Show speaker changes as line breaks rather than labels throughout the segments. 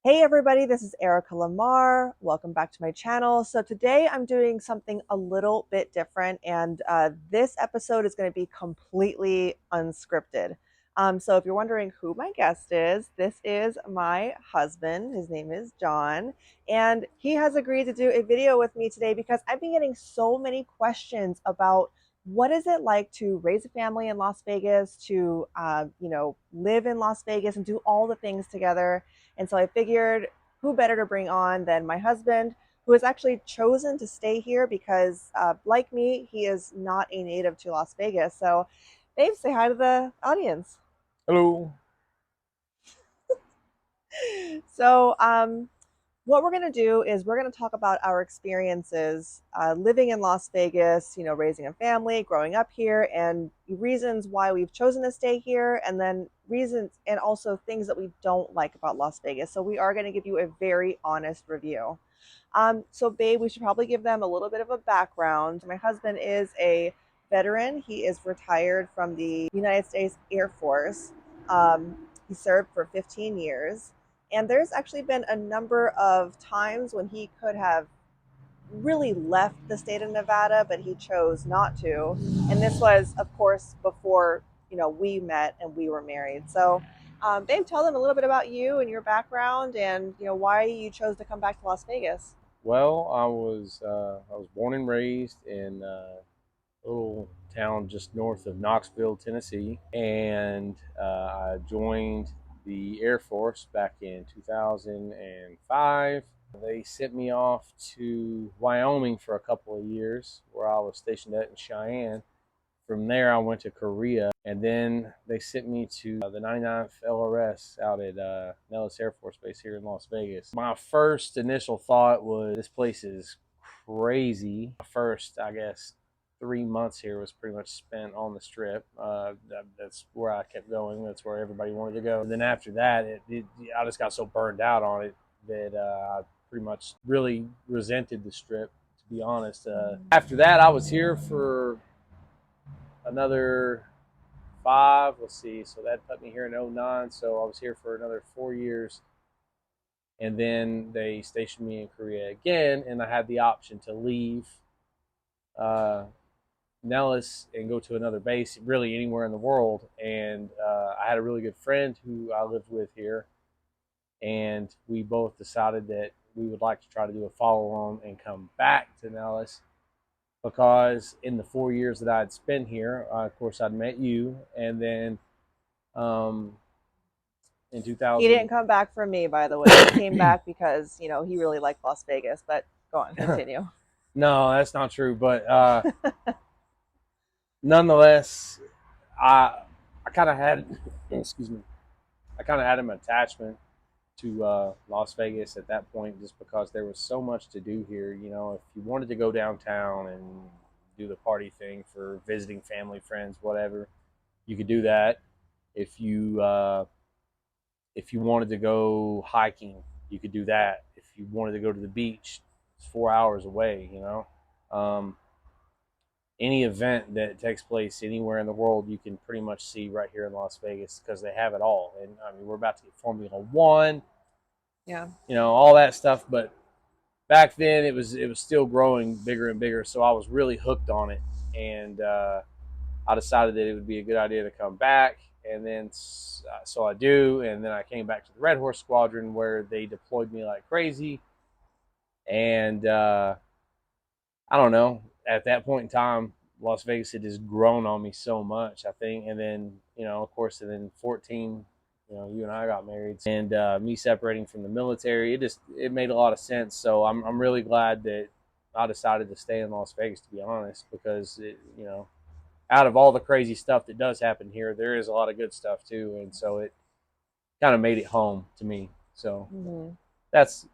Hey everybody, this is Erica LeMar. Welcome back to my channel. So today I'm doing something a little bit different, and this episode is going to be completely unscripted. So if you're wondering who my guest is, this is my husband. His name is John, and he has agreed to do a video with me today because I've been getting so many questions about what is it like to raise a family in Las Vegas, to live in Las Vegas and do all the things together. And so I figured who better to bring on than my husband, who has actually chosen to stay here because, like me, he is not a native to Las Vegas. So, babe, say hi to the audience.
Hello.
So, what we're going to do is we're going to talk about our experiences living in Las Vegas, raising a family, growing up here, and reasons why we've chosen to stay here, and then reasons and also things that we don't like about Las Vegas. So we are going to give you a very honest review. So, babe, we should probably give them a little bit of a background. My husband is a veteran. He is retired from the United States Air Force. He served for 15 years. And there's actually been a number of times when he could have really left the state of Nevada, but he chose not to. And this was, of course, before we met and we were married. So, babe, tell them a little bit about you and your background, and why you chose to come back to Las Vegas.
Well, I was born and raised in a little town just north of Knoxville, Tennessee, and I joined the Air Force back in 2005. They sent me off to Wyoming for a couple of years, where I was stationed at in Cheyenne. From there, I went to Korea, and then they sent me to the 99th LRS out at Nellis Air Force Base here in Las Vegas. My first initial thought was, this place is crazy. My first, I guess, 3 months here was pretty much spent on the strip. That's where I kept going. That's where everybody wanted to go. And then after that, I just got so burned out on it that I pretty much really resented the strip, to be honest. After that, I was here for another five. Let's see. So that put me here in '09. So I was here for another 4 years. And then they stationed me in Korea again. And I had the option to leave uh, Nellis and go to another base, really anywhere in the world. And I had a really good friend who I lived with here. And we both decided that we would like to try to do a follow on and come back to Nellis, because in the 4 years that I had spent here, of course, I'd met you, and then um, in
He
2000.
didn't come back from me, by the way. He came back because he really liked Las Vegas. But go on, continue.
No, that's not true, but nonetheless, I I kind of had excuse me, I kind of had an attachment to Las Vegas at that point, just because there was so much to do here. If you wanted to go downtown and do the party thing for visiting family, friends, whatever, you could do that. If you if you wanted to go hiking, you could do that. If you wanted to go to the beach, it's 4 hours away. Um, any event that takes place anywhere in the world, you can pretty much see right here in Las Vegas, because they have it all. And I mean, we're about to get Formula One,
Yeah.
all that stuff. But back then, it was still growing bigger and bigger. So I was really hooked on it, and I decided that it would be a good idea to come back. And then so I do, and then I came back to the Red Horse Squadron, where they deployed me like crazy. And I don't know, at that point in time, Las Vegas had just grown on me so much, I think. And then, of course, and then 14, you and I got married, and me separating from the military, it made a lot of sense. So I'm really glad that I decided to stay in Las Vegas, to be honest, because out of all the crazy stuff that does happen here, there is a lot of good stuff too, and so it kind of made it home to me. So
Hmm.
that's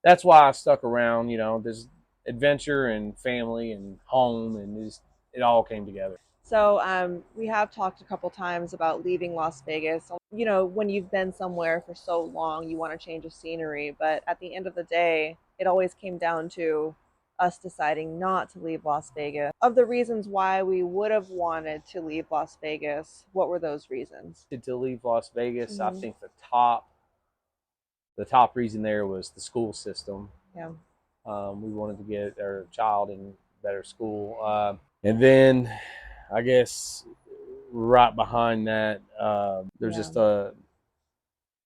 that's why I stuck around. There's adventure and family and home, and it all came together.
So, we have talked a couple times about leaving Las Vegas. When you've been somewhere for so long, you want to change of scenery. But at the end of the day, it always came down to us deciding not to leave Las Vegas. Of the reasons why we would have wanted to leave Las Vegas, what were those reasons?
To leave Las Vegas, I
Hmm.
think the top reason there was the school system.
Yeah.
We wanted to get our child in better school. And then I guess right behind that, there's
Yeah.
just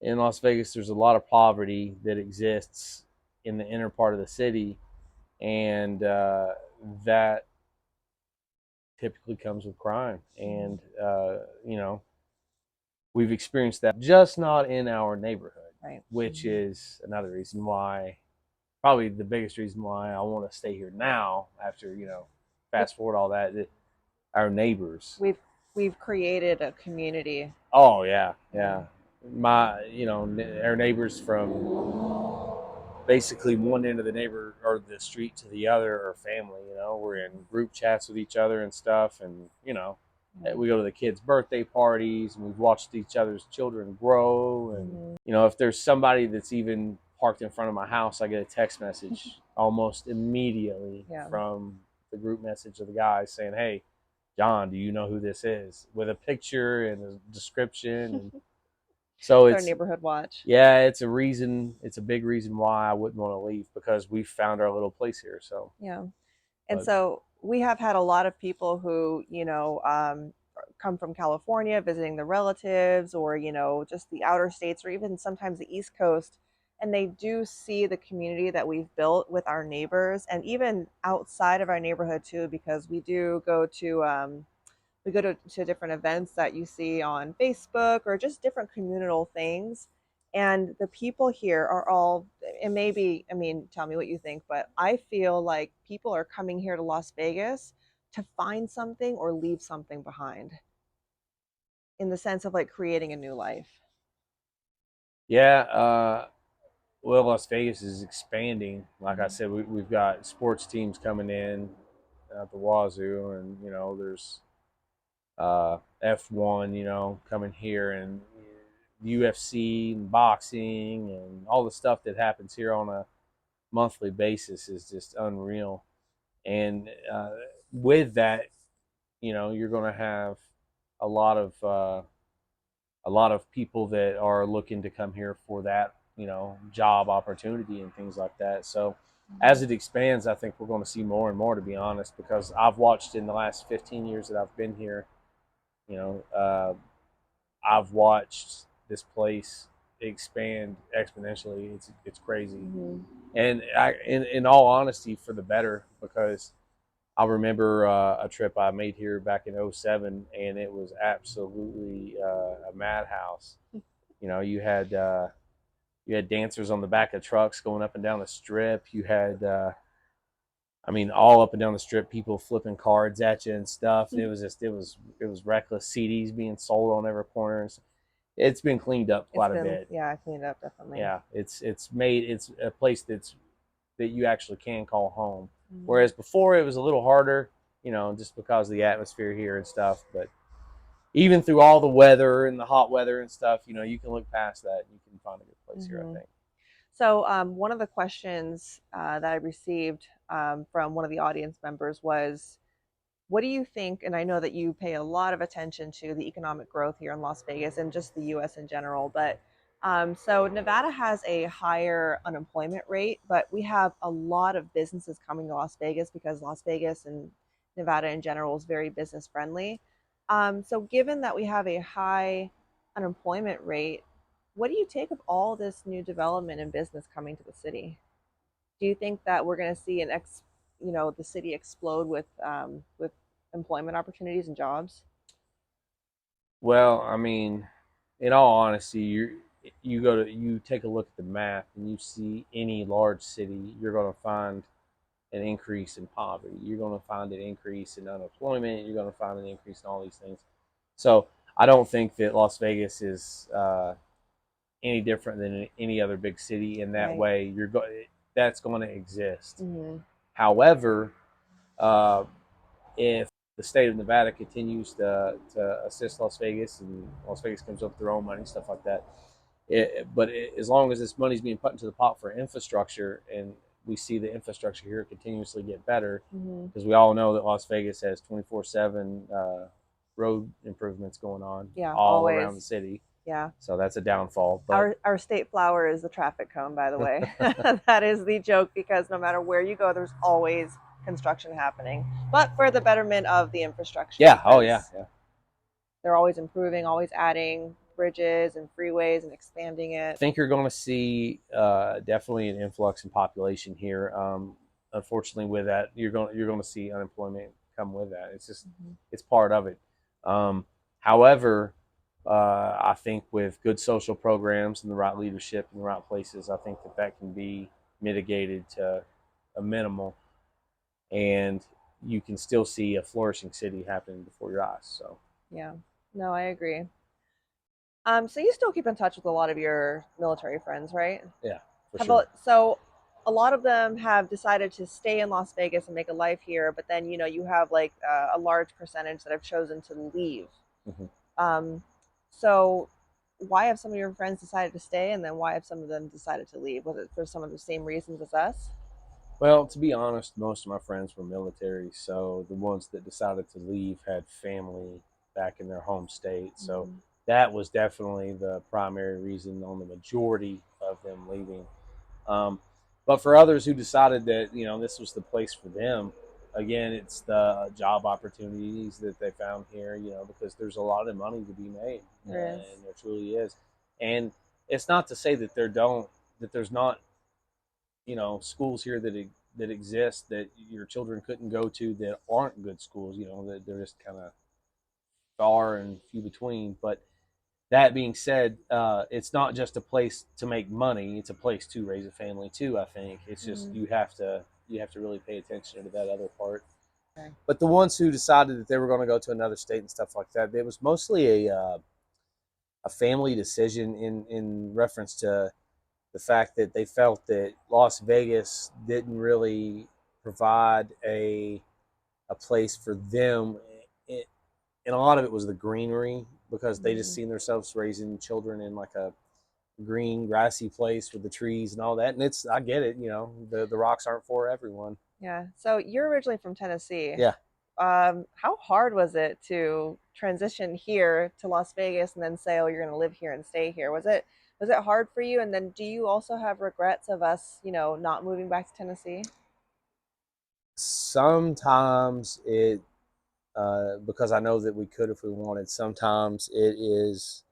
in Las Vegas, there's a lot of poverty that exists in the inner part of the city, and that typically comes with crime. And you know, we've experienced that, just not in our neighborhood,
Right.
which is another reason why, probably the biggest reason why I want to stay here now. After fast forward all that, our neighbors.
We've created a community.
Oh yeah,
Yeah.
yeah. Our neighbors from basically one end of the neighbor or the street to the other are family. We're in group chats with each other and stuff, and we go to the kids' birthday parties, and we've watched each other's children grow. And if there's somebody that's even parked in front of my house, I get a text message almost immediately
Yeah.
from the group message of the guys saying, "Hey, John, do you know who this is?" With a picture and a description. And so
It's our
it's,
neighborhood watch.
yeah, it's a reason. It's a big reason why I wouldn't want to leave, because we found our little place here. So,
Yeah. And
but
so we have had a lot of people who, come from California visiting their relatives, or, just the outer states, or even sometimes the East Coast. And they do see the community that we've built with our neighbors, and even outside of our neighborhood too, because we go to different events that you see on Facebook, or just different communal things. And the people here are all, and maybe, I mean, tell me what you think, but I feel like people are coming here to Las Vegas to find something or leave something behind, in the sense of like creating a new life.
yeah, well, Las Vegas is expanding. Like I said, we've got sports teams coming in at the Wazoo, and there's F1, coming here, and UFC and boxing and all the stuff that happens here on a monthly basis is just unreal. And with that, you're going to have a lot of people that are looking to come here for that, job opportunity and things like that. So as it expands, I think we're going to see more and more, to be honest, because I've watched in the last 15 years that I've been here, you know, uh, I've watched this place expand exponentially. It's crazy. And in all honesty, for the better, because I remember a trip I made here back in '07, and it was absolutely a madhouse. You had dancers on the back of trucks going up and down the strip. You had, I mean, all up and down the strip, people flipping cards at you and stuff. And it was reckless. CDs being sold on every corner. And it's been cleaned up
It's
quite a
been,
bit.
yeah, cleaned up definitely.
Yeah, it's a place that you actually can call home. Whereas before it was a little harder, just because of the atmosphere here and stuff. But even through all the weather and the hot weather and stuff, you can look past that and you can find a good place here, I think.
So, one of the questions that I received from one of the audience members was, what do you think? And I know that you pay a lot of attention to the economic growth here in Las Vegas and just the US in general, but so Nevada has a higher unemployment rate, but we have a lot of businesses coming to Las Vegas because Las Vegas and Nevada in general is very business friendly. So, given that we have a high unemployment rate, what do you take of all this new development and business coming to the city? Do you think that we're going to see the city explode with employment opportunities and jobs?
Well, I mean, in all honesty, you take a look at the map and you see any large city, you're going to find an increase in poverty. You're going to find an increase in unemployment. You're going to find an increase in all these things. So I don't think that Las Vegas is any different than any other big city in that
Right.
way. That's going to exist.
Mm-hmm.
However, uh, if the state of Nevada continues to assist Las Vegas, and Las Vegas comes up with their own money, stuff like that. As long as this money's being put into the pot for infrastructure, and we see the infrastructure here continuously get better, because we all know that Las Vegas has 24/7 road improvements going on
Yeah,
all around the
always.
city.
Yeah.
So that's a downfall. But
Our state flower is the traffic cone, by the way. That is the joke because no matter where you go, there's always construction happening, but for the betterment of the infrastructure
yeah, oh yeah,
because
yeah.
they're always improving, always adding bridges and freeways and expanding
I
it.
think you're going to see definitely an influx in population here. Unfortunately, with that, you're going to see unemployment come with that. It's just
Mhm.
it's part of it. However, I think with good social programs and the right leadership in the right places, I think that can be mitigated to a minimal, and you can still see a flourishing city happening before your eyes. So
Yeah. No, I agree. So you still keep in touch with a lot of your military friends, right?
yeah, for
Have
sure.
so a lot of them have decided to stay in Las Vegas and make a life here, but then you have like a large percentage that have chosen to leave.
Mhm.
Um, so why have some of your friends decided to stay, and then why have some of them decided to leave? Was it for some of the same reasons as us?
Well, to be honest, most of my friends were military, so the ones that decided to leave had family back in their home state. So
Mm-hmm.
that was definitely the primary reason on the majority of them leaving. Um, but for others who decided that this was the place for them, again, it's the job opportunities that they found here. Because there's a lot of money to be made,
There is.
and there truly is. And it's not to say that there's not schools here that exist that your children couldn't go to that aren't good schools. That they're just kind of far and few between. But that being said, it's not just a place to make money; it's a place to raise a family too. I think it's just
Mm-hmm.
you have to really pay attention to that other part.
Okay.
But the ones who decided that they were going to go to another state and stuff like that, it was mostly a family decision in reference to the fact that they felt that Las Vegas didn't really provide a place for them. It, and a lot of it was the greenery because they just
Mm-hmm.
seen themselves raising children in like a green, grassy place with the trees and all that. And I get it, the rocks aren't for everyone.
Yeah. So you're originally from Tennessee.
Yeah.
How hard was it to transition here to Las Vegas and then say, "Oh, you're going to live here and stay here"? Was it hard for you? And then, do you also have regrets of us, not moving back to Tennessee?
Sometimes because I know that we could if we wanted, sometimes it is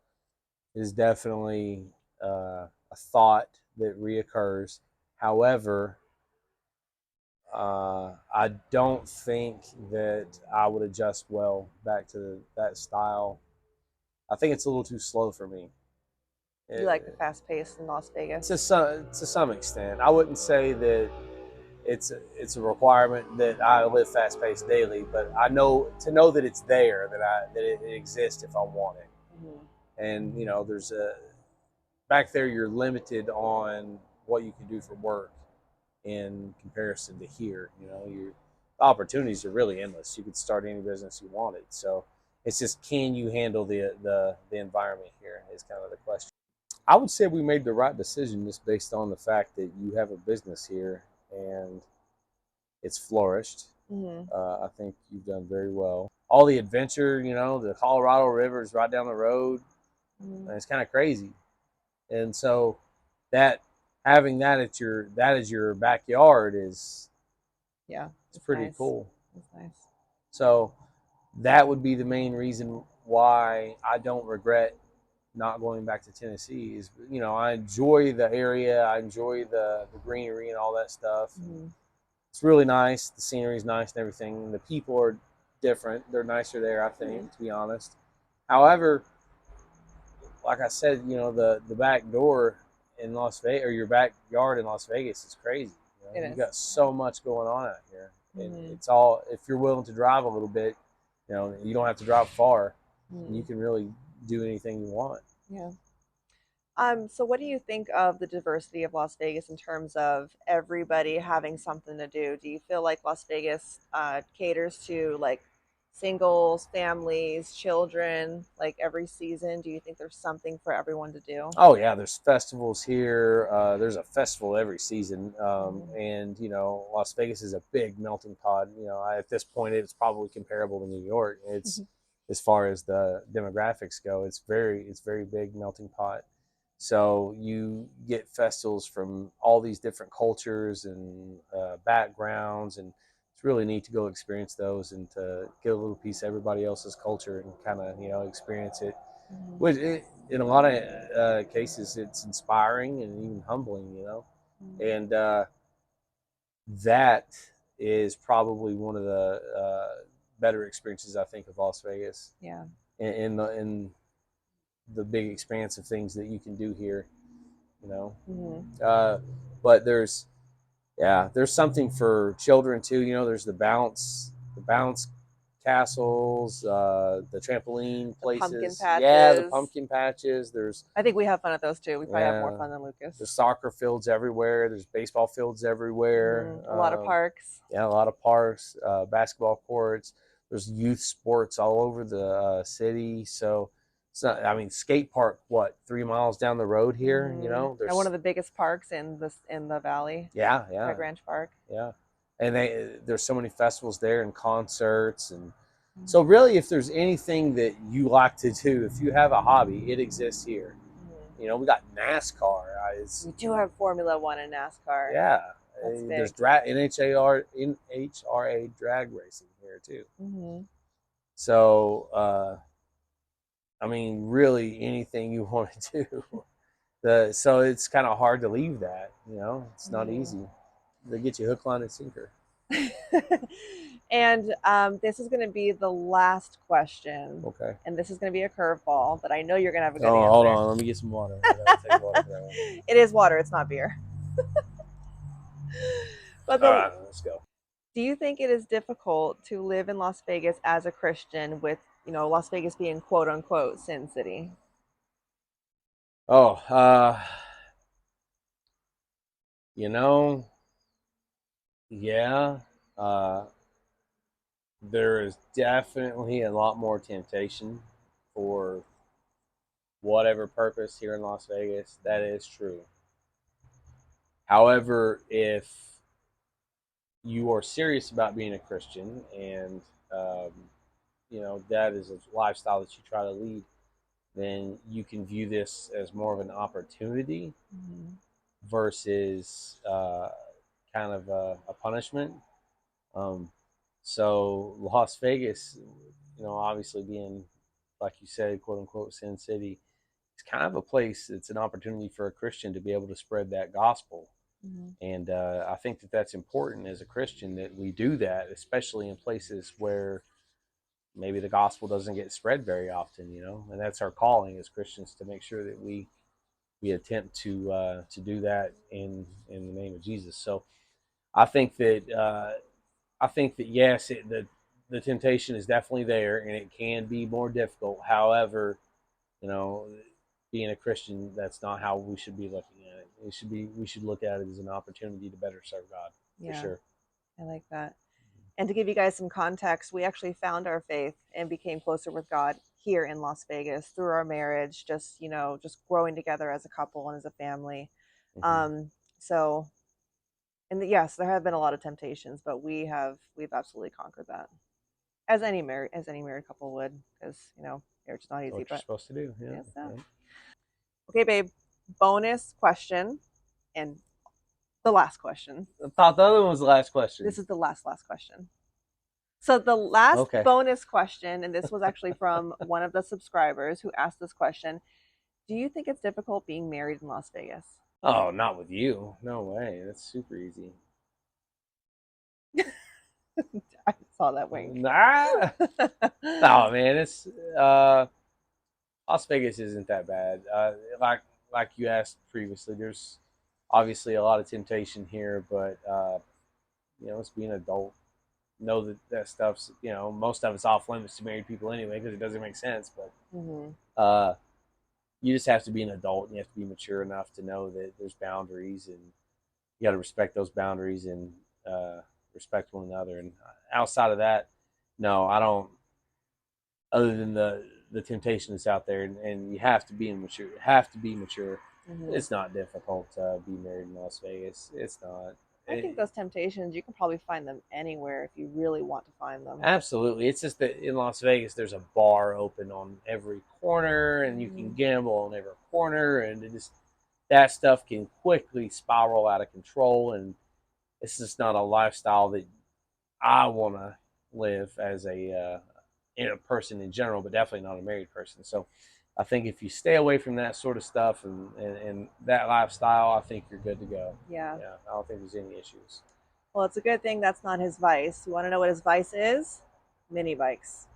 definitely a thought that reoccurs. However, I don't think that I would adjust well back to that style. I think it's a little too slow for me.
You like the
It,
fast pace in Las
to
Vegas?
some extent, I wouldn't say that it's a requirement that I live fast paced daily, but I know that it's there, that it exists if I want it.
Hmm.
And there's a back there you're limited on what you can do for work in comparison to here. Your opportunities are really endless. You could start any business you wanted. So it's just, can you handle the environment here is kind of the question. I would say we made the right decision just based on the fact that you have a business here and it's flourished.
Hmm.
I think you've done very well. All the adventure, the Colorado River is right down the road,
Hmm.
and it's kind of crazy. And so that having that as your backyard is
Yeah,
it's
it's
pretty
nice.
cool.
It's nice.
So that would be the main reason why I don't regret not going back to Tennessee. Is I enjoy the area, I enjoy the greenery and all that stuff. And
Hmm.
it's really nice. The scenery is nice and everything. The people are different. They're nicer there, I
Hmm.
think, to be honest. However, like I said, the back door in Las Vegas, or your backyard in Las Vegas, is crazy.
It
You
is.
got
Yeah.
so much going on out here, and
Hmm.
it's all, if you're willing to drive a little bit, you don't have to drive far, and you
Hmm.
can really do anything you want.
Yeah. So what do you think of the diversity of Las Vegas in terms of everybody having something to do? Do you feel like Las Vegas caters to like singles, families, children, like every season? Do you think there's something for everyone to do?
Oh yeah, there's festivals here. There's a festival every season,
Hmm.
and Las Vegas is a big melting pot. At this point, it's probably comparable to New York. It's as far as the demographics go. It's very big melting pot. So you get festivals from all these different cultures and backgrounds, and it's really neat to go experience those and to get a little piece of everybody else's culture and kind of experience it.
Mhm.
Which in a lot of cases, it's inspiring and even humbling,
Mhm.
and that is probably one of the better experiences I think of Las Vegas,
Yeah.
in the big expanse of things that you can do here, you know.
Mhm.
Uh, but there's something for children too. There's the bounce castles, the trampoline
The pumpkin
places. Yeah, the
patches.
pumpkin patches. There's
I think we have fun at those too. We probably have more
yeah,
fun than Lucas.
there's soccer fields everywhere. There's baseball fields everywhere.
A lot of parks.
Yeah, a lot of parks, basketball courts. There's youth sports all over the city. So it's not. I mean, skate park. What, 3 miles down the road here?
And one
There's
of the biggest parks in the valley,
yeah,
Peg
yeah,
Ranch Park.
yeah. And there's so many festivals there and concerts, and
Mhm.
so really, if there's anything that you like to do, if you have a hobby, it exists here. We got NASCAR.
We do have Formula One and NASCAR.
Yeah,
That's
there's
big.
NHRA drag racing here too.
Hmm.
So I mean, really anything you want to do. So it's kind of hard to leave that. It's not
Hmm.
easy. They get you hook, line, and sinker.
And this is going to be the last question.
Okay.
And this is going to be a curveball, but I know you're going to have a good
Oh, hold
answer.
on. Let me get some water. I gotta take water for that one.
It is water, it's not beer. But
All right, let's go.
do you think it is difficult to live in Las Vegas as a Christian with, Las Vegas being quote unquote Sin City?
Oh, you know, yeah. Uh, there is definitely a lot more temptation for whatever purpose here in Las Vegas. That is true. However, if you are serious about being a Christian and um, that is a lifestyle that you try to lead, then you can view this as more of an opportunity
Mm-hmm.
versus kind of a punishment. Um, so Las Vegas, obviously being, like you said, quote unquote, Sin City, it's kind of a place. It's an opportunity for a Christian to be able to spread that gospel.
Mm-hmm.
And I think that that's important as a Christian that we do that, especially in places where maybe the gospel doesn't get spread very often, and that's our calling as Christians to make sure that we attempt to do that in the name of Jesus. So I think that yes, the temptation is definitely there, and it can be more difficult. However, you know, being a Christian, that's not how we should be looking at it. We should look at it as an opportunity to better serve God, for
Yeah,
sure.
I like that. And to give you guys some context, we actually found our faith and became closer with God here in Las Vegas through our marriage, just growing together as a couple and as a family.
Mm-hmm.
Um, so, yes, there have been a lot of temptations, but we've absolutely conquered that as any married couple would, because marriage is not
That's
easy,
what you're
but
supposed to do. Yeah.
yes, so.
Yeah.
Okay, babe. Bonus question, and the last question.
I thought the other one was the last question.
This is the last question. So the last
Okay.
bonus question, and this was actually from one of the subscribers who asked this question: do you think it's difficult being married in Las Vegas?
Oh, not with you. No way. That's super easy.
I saw that wink.
Nah. Oh man, it's Las Vegas isn't that bad. Like you asked previously, there's obviously a lot of temptation here, but it's being an adult. Know that stuff's most of it's off limits to married people anyway because it doesn't make sense. But
Hmm.
uh, you just have to be an adult and you have to be mature enough to know that there's boundaries and you got to respect those boundaries and respect one another. And outside of that, no, I don't. Other than the temptation that's out there, and you have to be mature. Have to be mature.
Hmm.
It's not difficult to be married in Las Vegas. It's not.
I think those temptations, you can probably find them anywhere if you really want to find them.
Absolutely. It's just that in Las Vegas, there's a bar open on every corner, and you can
Mm,
gamble on every corner, and that stuff can quickly spiral out of control. And it's just not a lifestyle that I want to live as a person in general, but definitely not a married person. So I think if you stay away from that sort of stuff and that lifestyle, I think you're good to go.
yeah.
Yeah, I don't think there's any issues.
Well, it's a good thing that's not his vice. You want to know what his vice is? Mini bikes.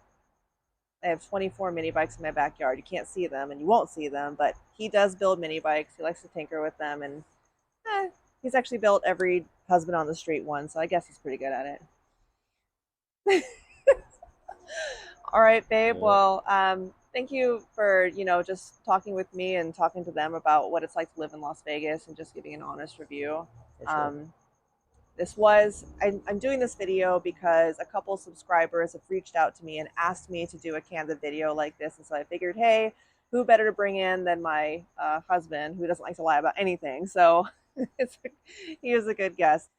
I have 24 mini bikes in my backyard. You can't see them and you won't see them, but he does build mini bikes. He likes to tinker with them, and he's actually built every husband on the street one, so I guess he's pretty good at it. All right, babe.
Yeah,
Well, thank you for just talking with me and talking to them about what it's like to live in Las Vegas and just giving an honest review.
for sure.
Um, this was I'm doing this video because a couple subscribers have reached out to me and asked me to do a candid video like this, and so I figured, hey, who better to bring in than my husband, who doesn't like to lie about anything. So he is a good guest.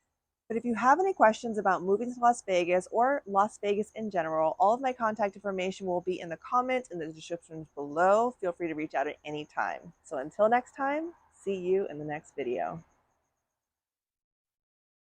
But if you have any questions about moving to Las Vegas or Las Vegas in general, all of my contact information will be in the comments and the descriptions below. Feel free to reach out at any time. So until next time, see you in the next video.